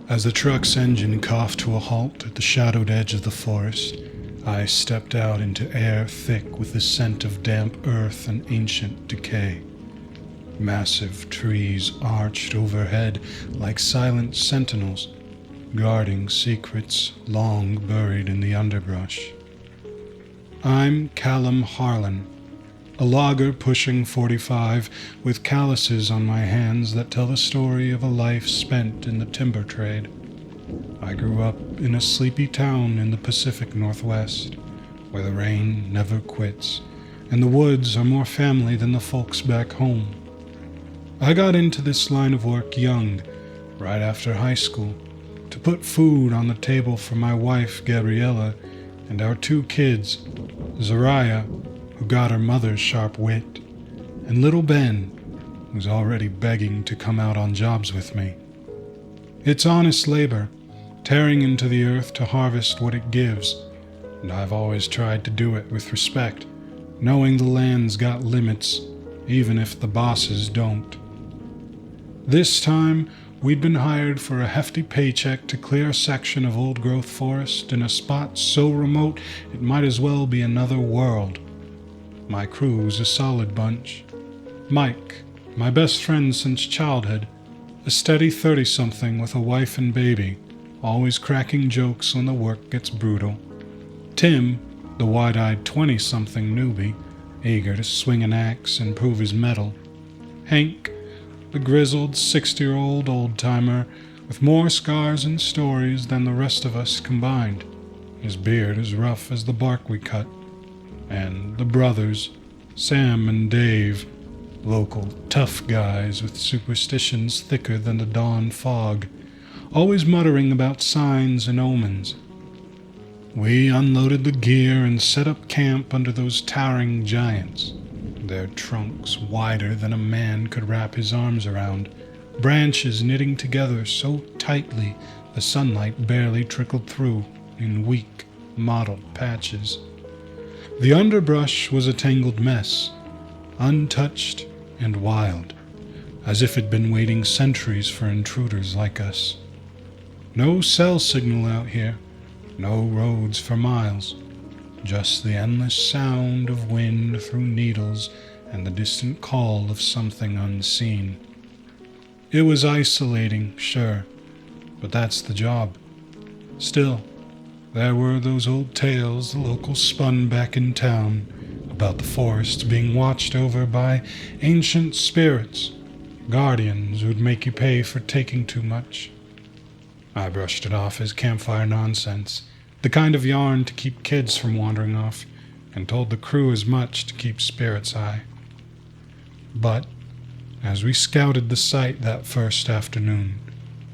As the truck's engine coughed to a halt at the shadowed edge of the forest, I stepped out into air thick with the scent of damp earth and ancient decay. Massive trees arched overhead like silent sentinels, guarding secrets long buried in the underbrush. I'm Callum Harlan, a logger pushing 45 with calluses on my hands that tell the story of a life spent in the timber trade. I grew up in a sleepy town in the Pacific Northwest, where the rain never quits, and the woods are more family than the folks back home. I got into this line of work young, right after high school, to put food on the table for my wife, Gabriella, and our 2 kids, Zariah, who got her mother's sharp wit, and little Ben, who's already begging to come out on jobs with me. It's honest labor, tearing into the earth to harvest what it gives, and I've always tried to do it with respect, knowing the land's got limits, even if the bosses don't. This time, we'd been hired for a hefty paycheck to clear a section of old-growth forest in a spot so remote it might as well be another world. My crew's a solid bunch. Mike, my best friend since childhood, a steady 30-something with a wife and baby, always cracking jokes when the work gets brutal. Tim, the wide-eyed 20-something newbie, eager to swing an axe and prove his mettle. Hank, the grizzled 60-year-old old-timer with more scars and stories than the rest of us combined, his beard as rough as the bark we cut. And the brothers, Sam and Dave, local tough guys with superstitions thicker than the dawn fog, always muttering about signs and omens. We unloaded the gear and set up camp under those towering giants, their trunks wider than a man could wrap his arms around, branches knitting together so tightly the sunlight barely trickled through in weak, mottled patches. The underbrush was a tangled mess, untouched and wild, as if it'd been waiting centuries for intruders like us. No cell signal out here, no roads for miles, just the endless sound of wind through needles and the distant call of something unseen. It was isolating, sure, but that's the job. Still, there were those old tales the locals spun back in town about the forests being watched over by ancient spirits, guardians who'd make you pay for taking too much. I brushed it off as campfire nonsense, the kind of yarn to keep kids from wandering off, and told the crew as much to keep spirits high. But as we scouted the site that first afternoon,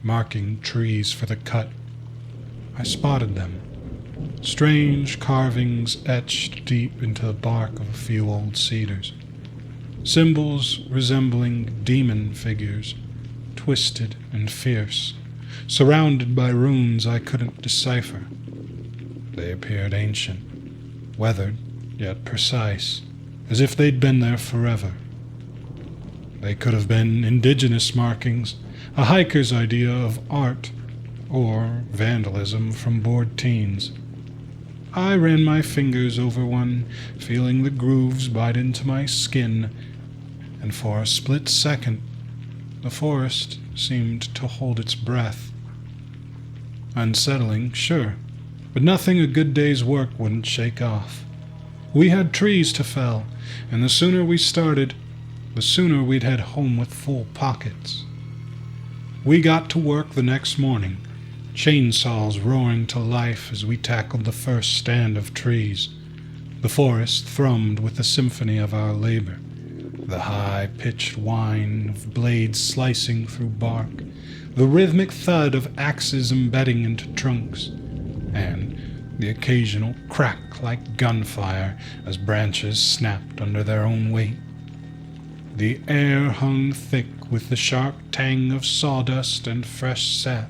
marking trees for the cut, I spotted them. Strange carvings etched deep into the bark of a few old cedars. Symbols resembling demon figures, twisted and fierce, surrounded by runes I couldn't decipher. They appeared ancient, weathered yet precise, as if they'd been there forever. They could have been indigenous markings, a hiker's idea of art, or vandalism from bored teens. I ran my fingers over one, feeling the grooves bite into my skin, and for a split second, the forest seemed to hold its breath. Unsettling, sure, but nothing a good day's work wouldn't shake off. We had trees to fell, and the sooner we started, the sooner we'd head home with full pockets. We got to work the next morning, chainsaws roaring to life as we tackled the first stand of trees. The forest thrummed with the symphony of our labor, the high-pitched whine of blades slicing through bark, the rhythmic thud of axes embedding into trunks, and the occasional crack like gunfire as branches snapped under their own weight. The air hung thick with the sharp tang of sawdust and fresh sap,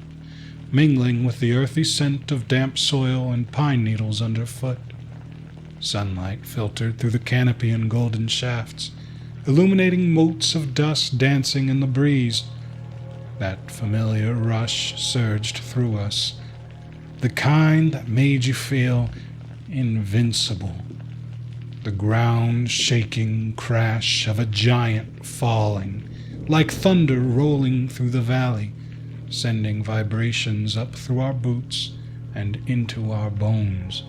mingling with the earthy scent of damp soil and pine needles underfoot. Sunlight filtered through the canopy in golden shafts, illuminating motes of dust dancing in the breeze. That familiar rush surged through us, the kind that made you feel invincible. The ground-shaking crash of a giant falling, like thunder rolling through the valley, sending vibrations up through our boots and into our bones.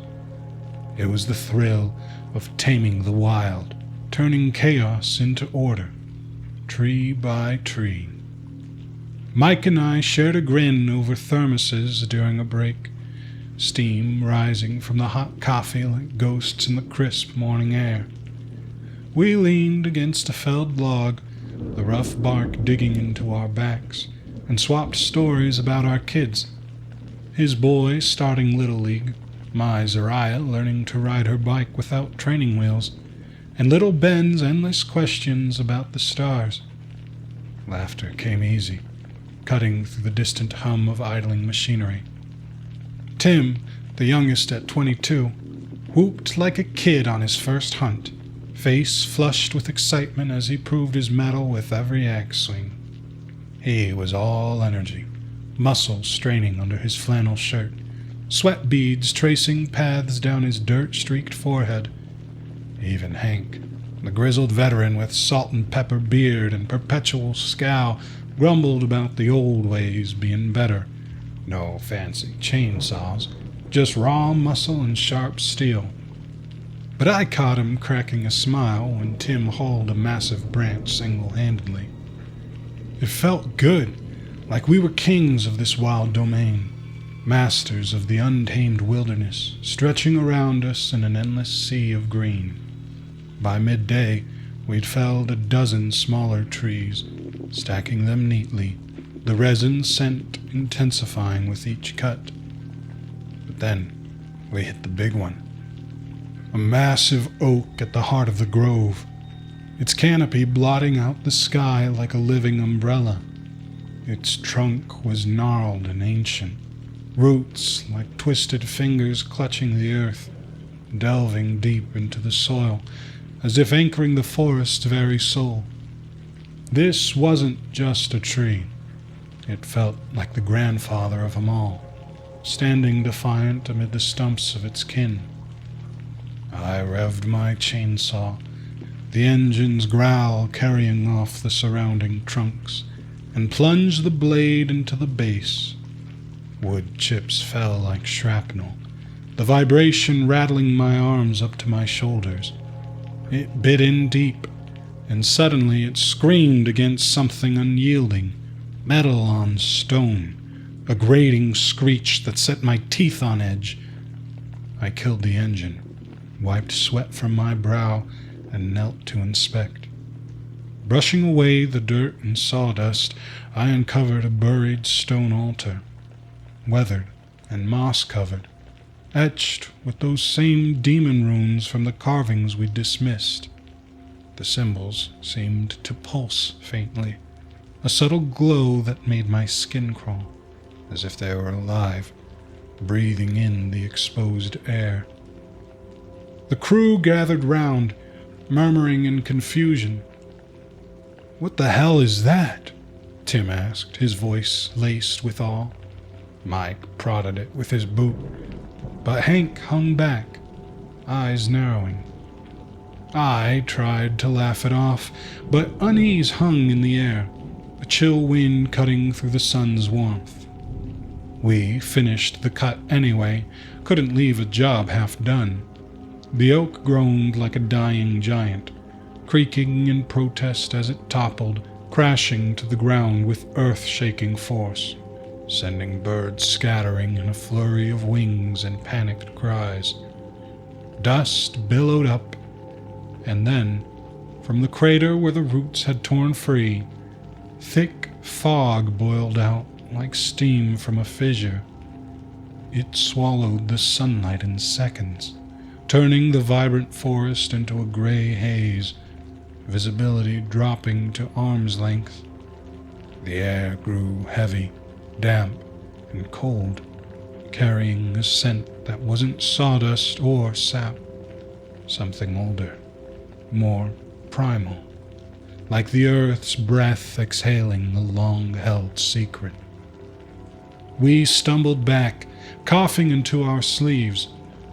It was the thrill of taming the wild, turning chaos into order, tree by tree. Mike and I shared a grin over thermoses during a break, steam rising from the hot coffee like ghosts in the crisp morning air. We leaned against a felled log, the rough bark digging into our backs, and swapped stories about our kids. His boy starting Little League, my Zariah learning to ride her bike without training wheels, and little Ben's endless questions about the stars. Laughter came easy, cutting through the distant hum of idling machinery. Tim, the youngest at 22, whooped like a kid on his first hunt, face flushed with excitement as he proved his mettle with every axe swing. He was all energy, muscles straining under his flannel shirt, sweat beads tracing paths down his dirt-streaked forehead. Even Hank, the grizzled veteran with salt and pepper beard and perpetual scowl, grumbled about the old ways being better. No fancy chainsaws, just raw muscle and sharp steel. But I caught him cracking a smile when Tim hauled a massive branch single-handedly. It felt good, like we were kings of this wild domain, masters of the untamed wilderness, stretching around us in an endless sea of green. By midday, we'd felled a dozen smaller trees, stacking them neatly, the resin scent intensifying with each cut. But then we hit the big one. A massive oak at the heart of the grove, its canopy blotting out the sky like a living umbrella. Its trunk was gnarled and ancient, roots like twisted fingers clutching the earth, delving deep into the soil, as if anchoring the forest's very soul. This wasn't just a tree. It felt like the grandfather of them all, standing defiant amid the stumps of its kin. I revved my chainsaw, the engine's growl carrying off the surrounding trunks, and plunged the blade into the base. Wood chips fell like shrapnel, the vibration rattling my arms up to my shoulders. It bit in deep, and suddenly it screamed against something unyielding, metal on stone, a grating screech that set my teeth on edge. I killed the engine, wiped sweat from my brow, and knelt to inspect. Brushing away the dirt and sawdust, I uncovered a buried stone altar, weathered and moss-covered, etched with those same demon runes from the carvings we dismissed. The symbols seemed to pulse faintly, a subtle glow that made my skin crawl, as if they were alive, breathing in the exposed air. The crew gathered round, murmuring in confusion. "What the hell is that?" Tim asked, his voice laced with awe. Mike prodded it with his boot, but Hank hung back, eyes narrowing. I tried to laugh it off, but unease hung in the air, a chill wind cutting through the sun's warmth. We finished the cut anyway, couldn't leave a job half done. The oak groaned like a dying giant, creaking in protest as it toppled, crashing to the ground with earth-shaking force, sending birds scattering in a flurry of wings and panicked cries. Dust billowed up, and then, from the crater where the roots had torn free, thick fog boiled out like steam from a fissure. It swallowed the sunlight in seconds, turning the vibrant forest into a gray haze, visibility dropping to arm's length. The air grew heavy, damp, and cold, carrying a scent that wasn't sawdust or sap, something older, more primal, like the earth's breath exhaling a long-held secret. We stumbled back, coughing into our sleeves,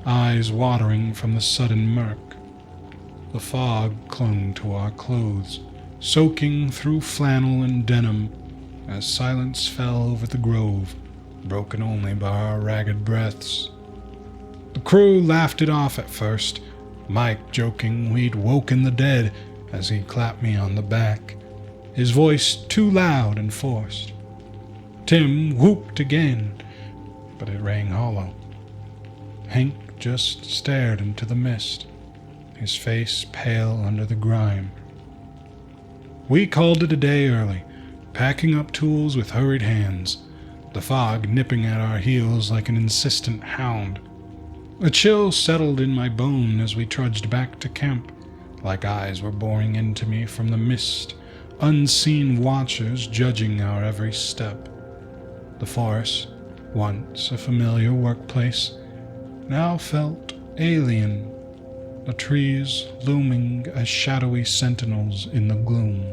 eyes watering from the sudden murk. The fog clung to our clothes, soaking through flannel and denim as silence fell over the grove, broken only by our ragged breaths. The crew laughed it off at first, Mike joking we'd woken the dead as he clapped me on the back, his voice too loud and forced. Tim whooped again, but it rang hollow. Hank just stared into the mist, his face pale under the grime. We called it a day early, packing up tools with hurried hands, the fog nipping at our heels like an insistent hound. A chill settled in my bone as we trudged back to camp, like eyes were boring into me from the mist, unseen watchers judging our every step. The forest, once a familiar workplace, now felt alien, the trees looming as shadowy sentinels in the gloom.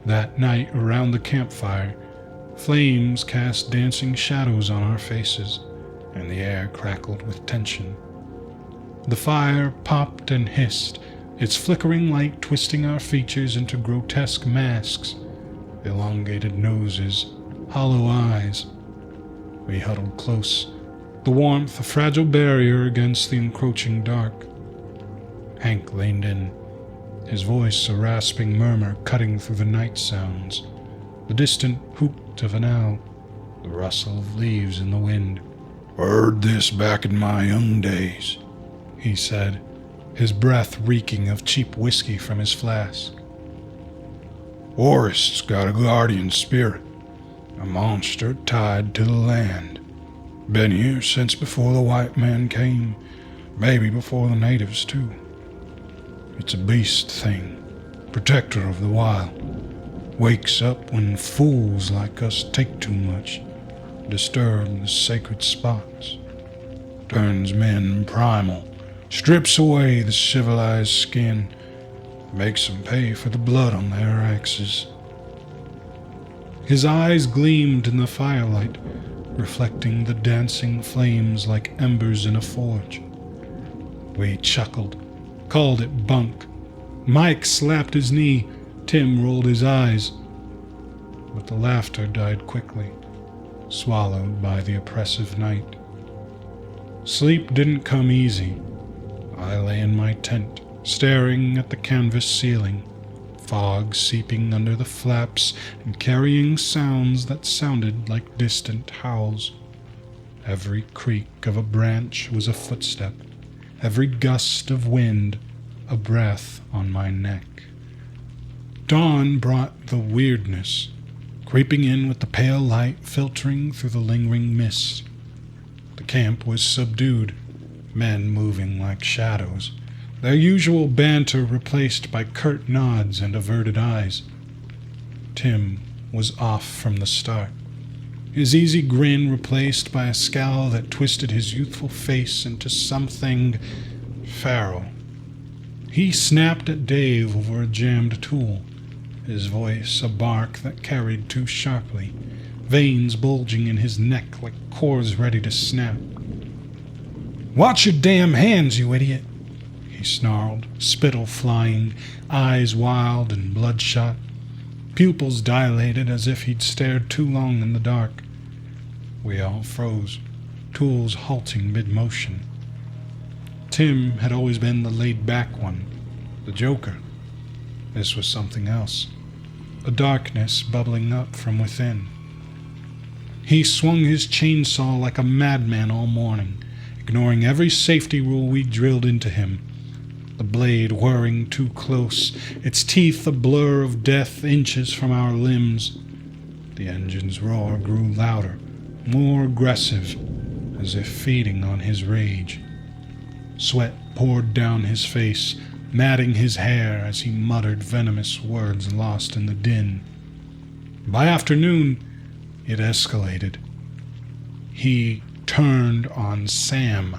That night around the campfire, flames cast dancing shadows on our faces, and the air crackled with tension. The fire popped and hissed, its flickering light twisting our features into grotesque masks, elongated noses, hollow eyes. We huddled close, the warmth a fragile barrier against the encroaching dark. Hank leaned in, his voice a rasping murmur cutting through the night sounds, the distant hoot of an owl, the rustle of leaves in the wind. "Heard this back in my young days," he said, his breath reeking of cheap whiskey from his flask. "Forest's got a guardian spirit, a monster tied to the land. Been here since before the white man came, maybe before the natives too. It's a beast thing, protector of the wild. Wakes up when fools like us take too much, disturb the sacred spots. Turns men primal, strips away the civilized skin, makes them pay for the blood on their axes." His eyes gleamed in the firelight, reflecting the dancing flames like embers in a forge. We chuckled, called it bunk. Mike slapped his knee, Tim rolled his eyes. But the laughter died quickly, swallowed by the oppressive night. Sleep didn't come easy. I lay in my tent, staring at the canvas ceiling, fog seeping under the flaps and carrying sounds that sounded like distant howls. Every creak of a branch was a footstep, every gust of wind a breath on my neck. Dawn brought the weirdness, creeping in with the pale light filtering through the lingering mist. The camp was subdued, men moving like shadows, their usual banter replaced by curt nods and averted eyes. Tim was off from the start, his easy grin replaced by a scowl that twisted his youthful face into something feral. He snapped at Dave over a jammed tool, his voice a bark that carried too sharply, veins bulging in his neck like cords ready to snap. "Watch your damn hands, you idiot!" he snarled, spittle flying, eyes wild and bloodshot, pupils dilated as if he'd stared too long in the dark. We all froze, tools halting mid-motion. Tim had always been the laid-back one, the joker. This was something else, a darkness bubbling up from within. He swung his chainsaw like a madman all morning, ignoring every safety rule we drilled into him, the blade whirring too close, its teeth a blur of death inches from our limbs. The engine's roar grew louder, more aggressive, as if feeding on his rage. Sweat poured down his face, matting his hair as he muttered venomous words lost in the din. By afternoon, it escalated. He turned on Sam,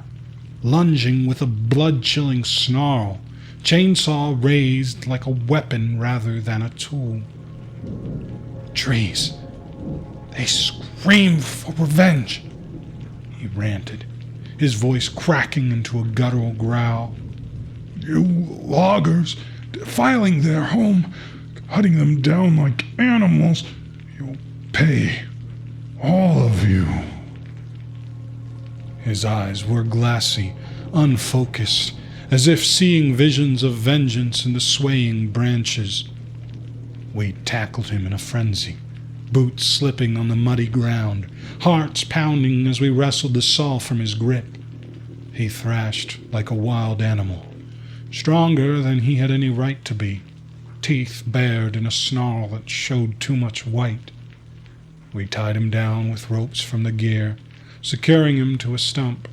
lunging with a blood-chilling snarl, chainsaw raised like a weapon rather than a tool. Trees. They scream for revenge, he ranted, his voice cracking into a guttural growl. You loggers, defiling their home, cutting them down like animals, you'll pay, all of you. His eyes were glassy, unfocused, as if seeing visions of vengeance in the swaying branches. We tackled him in a frenzy, boots slipping on the muddy ground, hearts pounding as we wrestled the saw from his grip. He thrashed like a wild animal, stronger than he had any right to be, teeth bared in a snarl that showed too much white. We tied him down with ropes from the gear, securing him to a stump,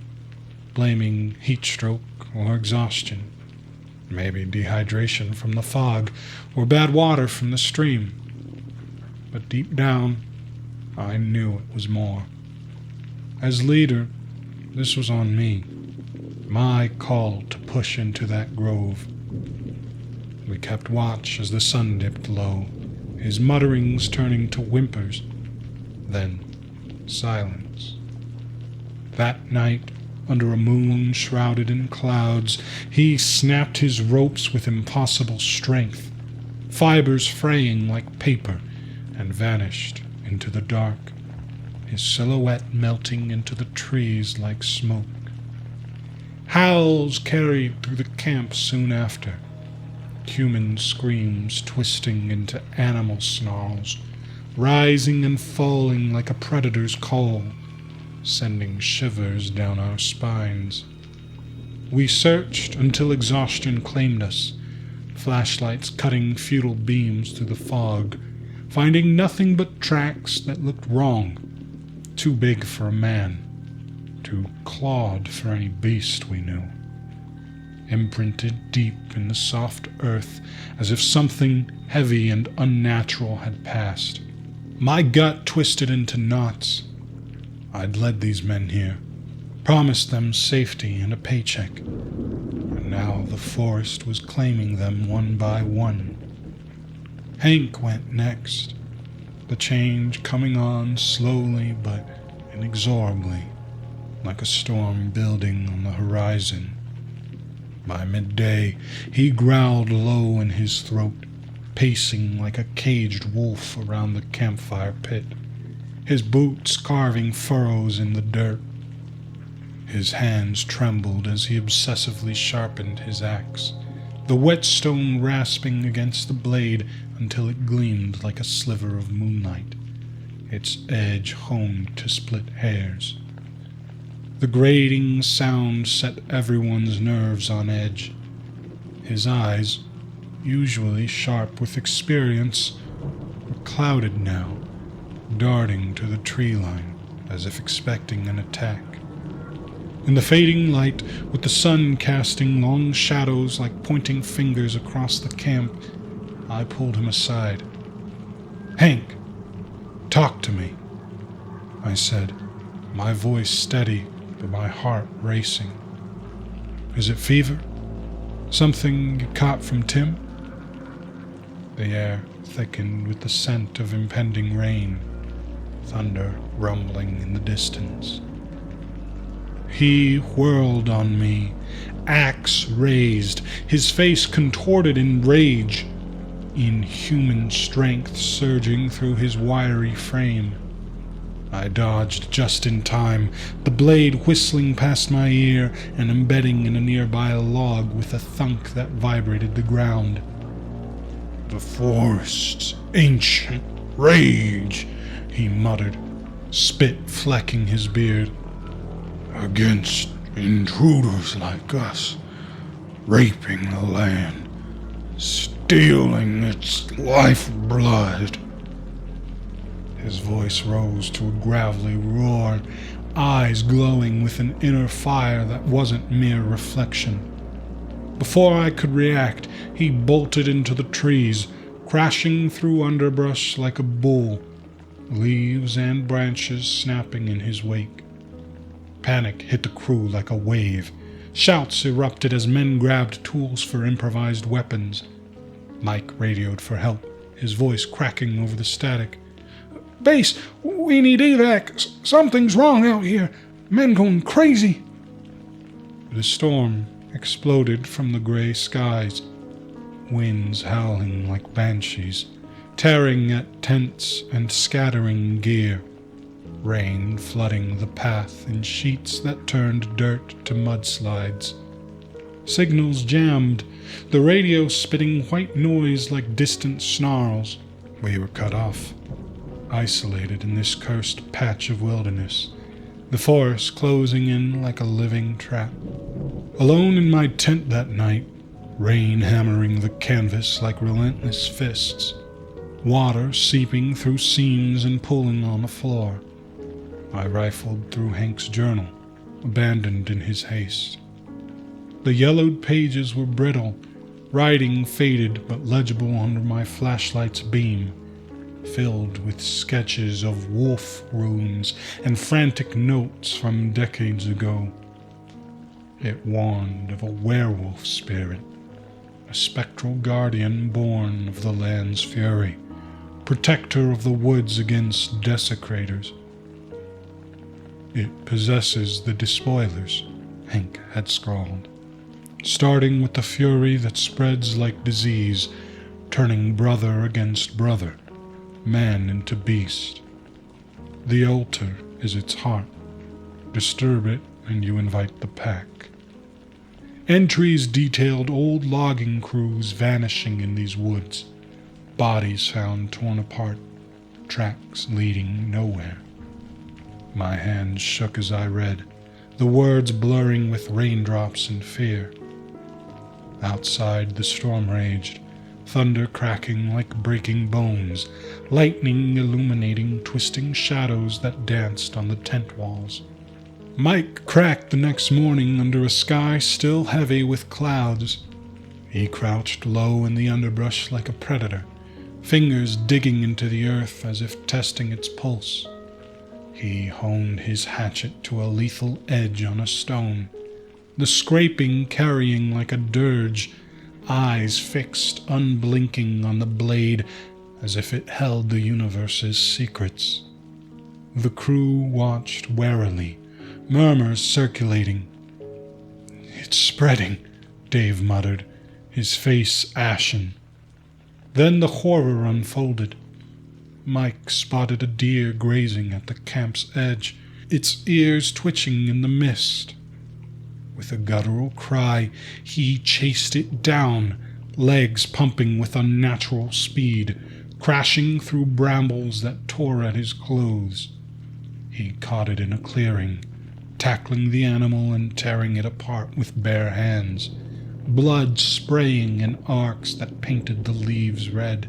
blaming heat stroke or exhaustion, maybe dehydration from the fog or bad water from the stream. But deep down, I knew it was more. As leader, this was on me, my call to push into that grove. We kept watch as the sun dipped low, his mutterings turning to whimpers, then silence. That night, under a moon shrouded in clouds, he snapped his ropes with impossible strength, fibers fraying like paper, and vanished into the dark, his silhouette melting into the trees like smoke. Howls carried through the camp soon after, human screams twisting into animal snarls, rising and falling like a predator's call, sending shivers down our spines. We searched until exhaustion claimed us, flashlights cutting futile beams through the fog, finding nothing but tracks that looked wrong, too big for a man, too clawed for any beast we knew, imprinted deep in the soft earth as if something heavy and unnatural had passed. My gut twisted into knots. I'd led these men here, promised them safety and a paycheck, and now the forest was claiming them one by one. Hank went next, the change coming on slowly but inexorably, like a storm building on the horizon. By midday, he growled low in his throat, pacing like a caged wolf around the campfire pit, his boots carving furrows in the dirt. His hands trembled as he obsessively sharpened his axe, the whetstone rasping against the blade until it gleamed like a sliver of moonlight, its edge honed to split hairs. The grating sound set everyone's nerves on edge. His eyes, usually sharp with experience, were clouded now, darting to the tree line as if expecting an attack. In the fading light, with the sun casting long shadows like pointing fingers across the camp, I pulled him aside. "Hank, talk to me," I said, my voice steady but my heart racing. "Is it fever? Something you caught from Tim?" The air thickened with the scent of impending rain, thunder rumbling in the distance. He whirled on me, axe raised, his face contorted in rage, inhuman strength surging through his wiry frame. I dodged just in time, the blade whistling past my ear and embedding in a nearby log with a thunk that vibrated the ground. "The forest's ancient rage," he muttered, spit flecking his beard. "Against intruders like us, raping the land, stealing its lifeblood." His voice rose to a gravelly roar, eyes glowing with an inner fire that wasn't mere reflection. Before I could react, he bolted into the trees, crashing through underbrush like a bull, leaves and branches snapping in his wake. Panic hit the crew like a wave, Shouts erupted as men grabbed tools for improvised weapons. Mike radioed for help, his voice cracking over the static. "Base, we need evac. Something's wrong out here. Men going crazy." The storm exploded from the gray skies, winds howling like banshees, tearing at tents and scattering gear, rain flooding the path in sheets that turned dirt to mudslides. Signals jammed, the radio spitting white noise like distant snarls. We were cut off, isolated in this cursed patch of wilderness, the forest closing in like a living trap. Alone in my tent that night, rain hammering the canvas like relentless fists, water seeping through seams and pooling on the floor. I rifled through Hank's journal, abandoned in his haste. The yellowed pages were brittle, writing faded but legible under my flashlight's beam, filled with sketches of wolf runes and frantic notes from decades ago. It warned of a werewolf spirit, a spectral guardian born of the land's fury, protector of the woods against desecrators. "It possesses the despoilers," Hank had scrawled, "starting with the fury that spreads like disease, turning brother against brother, man into beast. The altar is its heart. Disturb it and you invite the pack." Entries detailed old logging crews vanishing in these woods, bodies found torn apart, tracks leading nowhere. My hands shook as I read, the words blurring with raindrops and fear. Outside the storm raged, thunder cracking like breaking bones, lightning illuminating twisting shadows that danced on the tent walls. Mike cracked the next morning under a sky still heavy with clouds. He crouched low in the underbrush like a predator, fingers digging into the earth as if testing its pulse. He honed his hatchet to a lethal edge on a stone, the scraping carrying like a dirge, eyes fixed unblinking on the blade as if it held the universe's secrets. The crew watched warily, murmurs circulating. "It's spreading," Dave muttered, his face ashen. Then the horror unfolded. Mike spotted a deer grazing at the camp's edge, its ears twitching in the mist. With a guttural cry, he chased it down, legs pumping with unnatural speed, crashing through brambles that tore at his clothes. He caught it in a clearing, tackling the animal and tearing it apart with bare hands, blood spraying in arcs that painted the leaves red.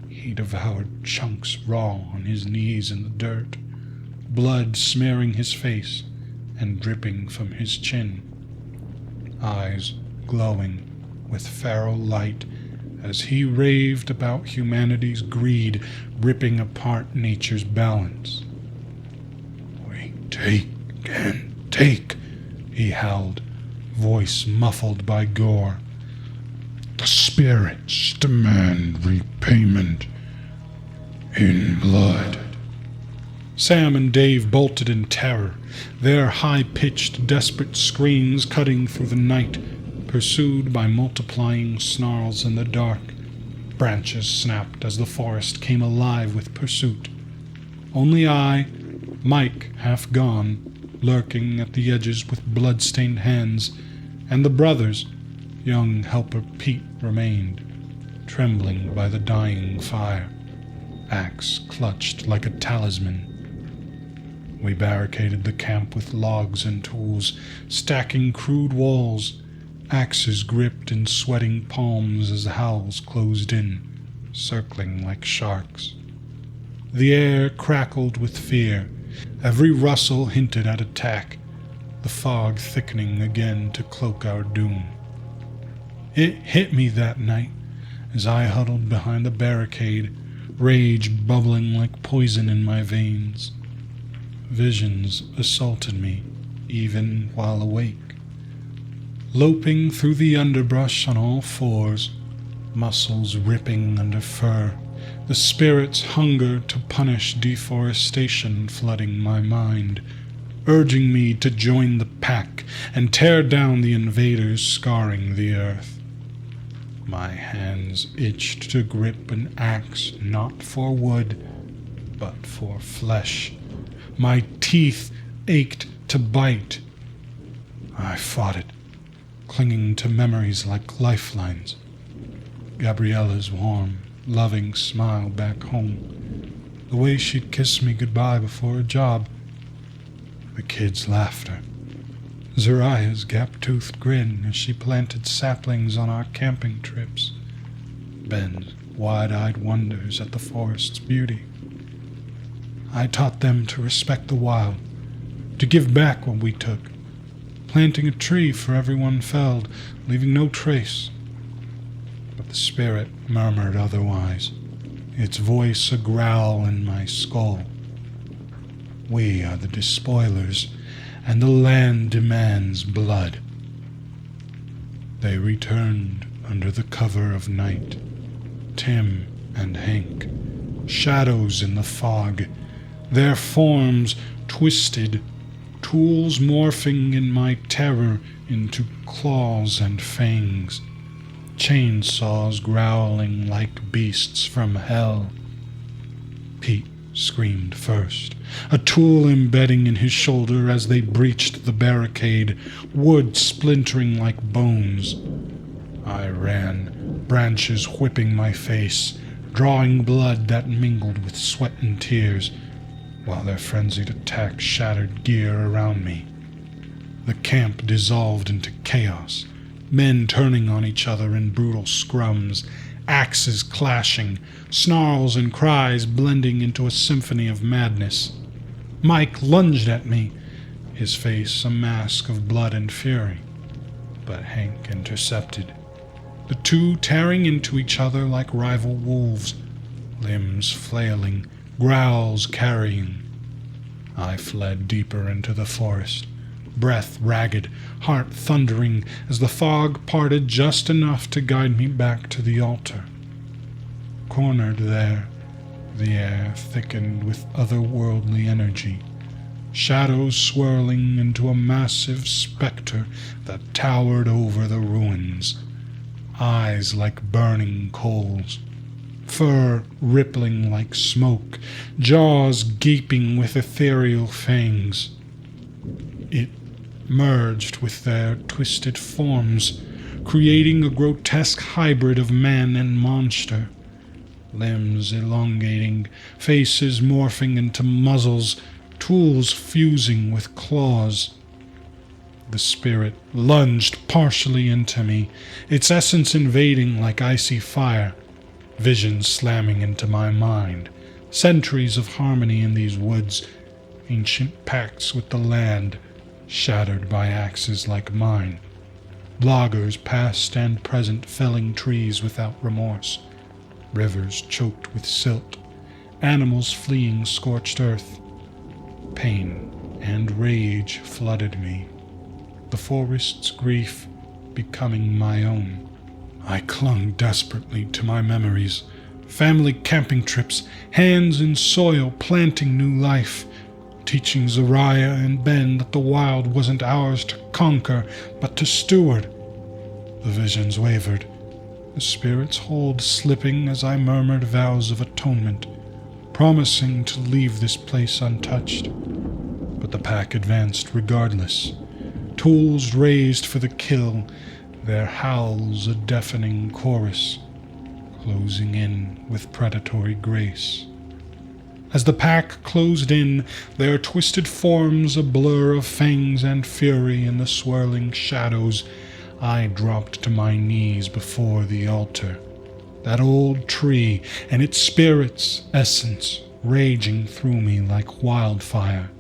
He devoured chunks raw on his knees in the dirt, blood smearing his face and dripping from his chin, eyes glowing with feral light as he raved about humanity's greed ripping apart nature's balance. "We take and take," he howled, voice muffled by gore. "The spirits demand repayment in blood." Sam and Dave bolted in terror, their high-pitched, desperate screams cutting through the night, pursued by multiplying snarls in the dark. Branches snapped as the forest came alive with pursuit. Only I, Mike half gone, lurking at the edges with blood-stained hands, and the brothers, young helper Pete, remained, trembling by the dying fire, axe clutched like a talisman. We barricaded the camp with logs and tools, stacking crude walls, axes gripped in sweating palms as the howls closed in, circling like sharks. The air crackled with fear. Every rustle hinted at attack, the fog thickening again to cloak our doom. It hit me that night as I huddled behind the barricade, rage bubbling like poison in my veins. Visions assaulted me, even while awake. loping through the underbrush on all fours, muscles ripping under fur, the spirit's hunger to punish deforestation flooding my mind, urging me to join the pack and tear down the invaders scarring the earth. My hands itched to grip an axe not for wood, but for flesh. My teeth ached to bite. I fought it, clinging to memories like lifelines. Gabriella's warm, loving smile back home, the way she'd kiss me goodbye before a job, the kids' laughter, Zariah's gap-toothed grin as she planted saplings on our camping trips, Ben's wide-eyed wonders at the forest's beauty. I taught them to respect the wild, to give back what we took, planting a tree for everyone felled, leaving no trace. But the spirit murmured otherwise, its voice a growl in my skull. We are the despoilers, and the land demands blood. They returned under the cover of night, Tim and Hank, shadows in the fog, their forms twisted, tools morphing in my terror into claws and fangs, chainsaws growling like beasts from hell. Pete screamed first, a tool embedding in his shoulder as they breached the barricade, wood splintering like bones. I ran, branches whipping my face, drawing blood that mingled with sweat and tears, while their frenzied attack shattered gear around me. The camp dissolved into chaos, men turning on each other in brutal scrums, axes clashing, snarls and cries blending into a symphony of madness. Mike lunged at me, his face a mask of blood and fury, but Hank intercepted, the two tearing into each other like rival wolves, limbs flailing, growls carrying. I fled deeper into the forest, breath ragged, heart thundering as the fog parted just enough to guide me back to the altar. Cornered there, the air thickened with otherworldly energy, shadows swirling into a massive specter that towered over the ruins, eyes like burning coals, fur rippling like smoke, jaws gaping with ethereal fangs. It merged with their twisted forms, creating a grotesque hybrid of man and monster, limbs elongating, faces morphing into muzzles, tools fusing with claws. The spirit lunged partially into me, its essence invading like icy fire, visions slamming into my mind, centuries of harmony in these woods, ancient pacts with the land, shattered by axes like mine, loggers past and present felling trees without remorse, rivers choked with silt, animals fleeing scorched earth. Pain and rage flooded me, the forest's grief becoming my own. I clung desperately to my memories, family camping trips, hands in soil planting new life, teaching Zariah and Ben that the wild wasn't ours to conquer, but to steward. The visions wavered, the spirit's hold slipping as I murmured vows of atonement, promising to leave this place untouched. But the pack advanced regardless, tools raised for the kill, their howls a deafening chorus, closing in with predatory grace. As the pack closed in, their twisted forms a blur of fangs and fury in the swirling shadows, I dropped to my knees before the altar, that old tree and its spirit's essence raging through me like wildfire.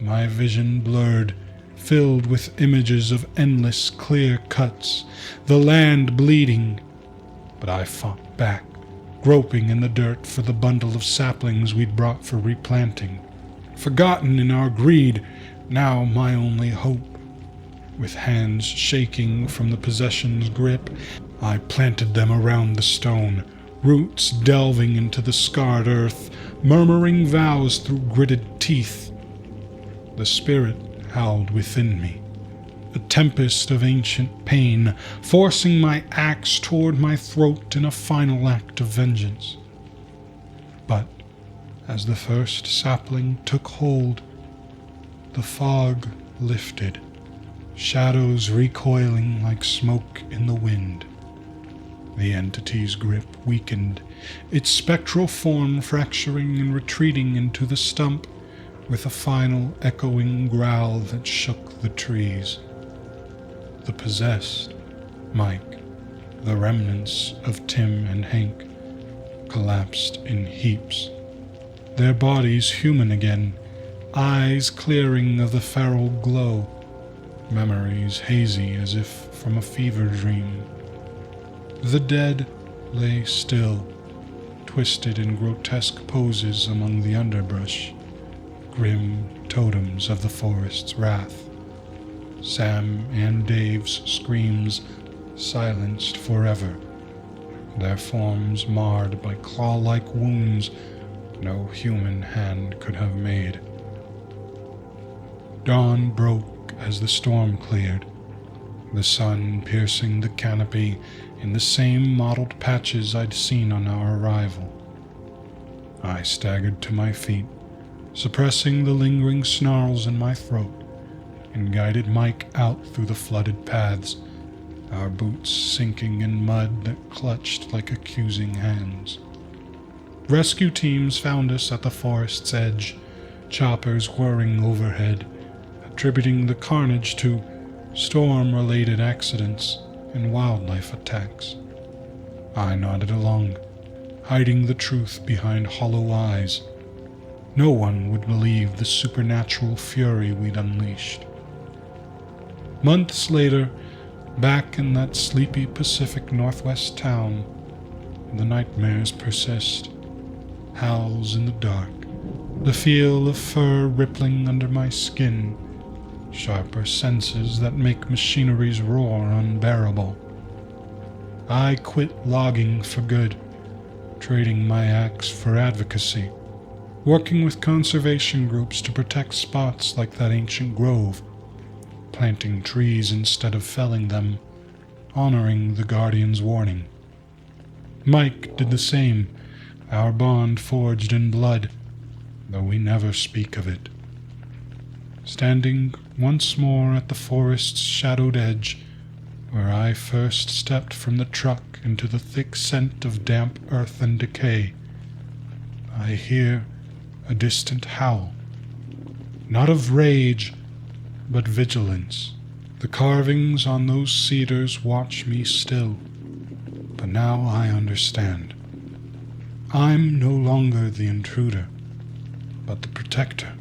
My vision blurred, filled with images of endless clear cuts, the land bleeding. But I fought back, groping in the dirt for the bundle of saplings we'd brought for replanting, forgotten in our greed, now my only hope. With hands shaking from the possession's grip, I planted them around the stone, roots delving into the scarred earth, murmuring vows through gritted teeth. The spirit howled within me, a tempest of ancient pain, forcing my axe toward my throat in a final act of vengeance. But as the first sapling took hold, the fog lifted, shadows recoiling like smoke in the wind. The entity's grip weakened, its spectral form fracturing and retreating into the stump with a final echoing growl that shook the trees. The possessed, Mike, the remnants of Tim and Hank, collapsed in heaps, their bodies human again, eyes clearing of the feral glow, memories hazy as if from a fever dream. The dead lay still, twisted in grotesque poses among the underbrush, grim totems of the forest's wrath. Sam and Dave's screams silenced forever, their forms marred by claw-like wounds no human hand could have made. Dawn broke as the storm cleared, the sun piercing the canopy in the same mottled patches I'd seen on our arrival. I staggered to my feet, suppressing the lingering snarls in my throat, and guided Mike out through the flooded paths, our boots sinking in mud that clutched like accusing hands. Rescue teams found us at the forest's edge, choppers whirring overhead, attributing the carnage to storm-related accidents and wildlife attacks. I nodded along, hiding the truth behind hollow eyes. No one would believe the supernatural fury we'd unleashed. Months later, back in that sleepy Pacific Northwest town, the nightmares persist. Howls in the dark, the feel of fur rippling under my skin, sharper senses that make machinery's roar unbearable. I quit logging for good, trading my axe for advocacy, working with conservation groups to protect spots like that ancient grove, planting trees instead of felling them, honoring the Guardian's warning. Mike did the same, our bond forged in blood, though we never speak of it. Standing once more at the forest's shadowed edge, where I first stepped from the truck into the thick scent of damp earth and decay, I hear a distant howl, not of rage, but vigilance. The carvings on those cedars watch me still, but now I understand. I'm no longer the intruder, but the protector,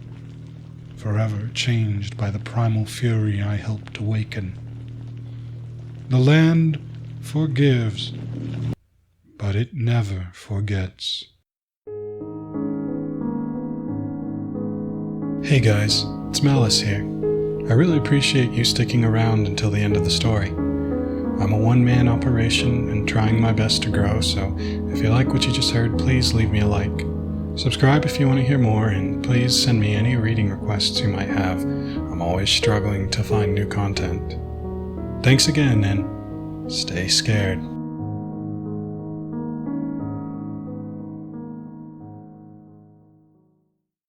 forever changed by the primal fury I helped awaken. The land forgives, but it never forgets. Hey guys, it's Malice here. I really appreciate you sticking around until the end of the story. I'm a one-man operation and trying my best to grow, so if you like what you just heard, please leave me a like. Subscribe if you want to hear more, and please send me any reading requests you might have. I'm always struggling to find new content. Thanks again, and stay scared.